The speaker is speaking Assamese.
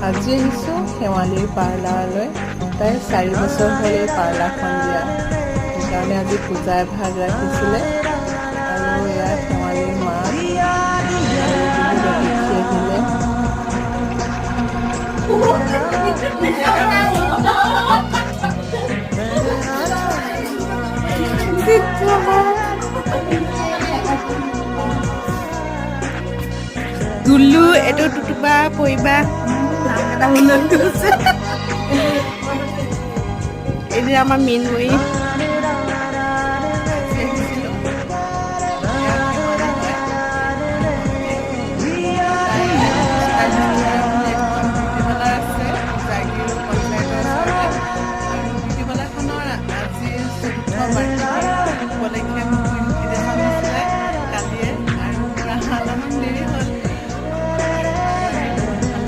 আজি আহিছোঁ শেৱালীৰ পাৰ্লাৰলৈ। তাই 4 বছৰ হ'ল এই পাৰ্লাৰখন দিয়া, সেইকাৰণে আজি পূজা এভাগ ৰাখিছিলে। আৰু এয়া শেৱালীৰ মাক আৰু বহুত অতিথি আহিলে। দুলু এইটো টুটুবা পৰিবা নাম এটা শুনি গৈছে। এইটো আমাৰ মীনময়ী।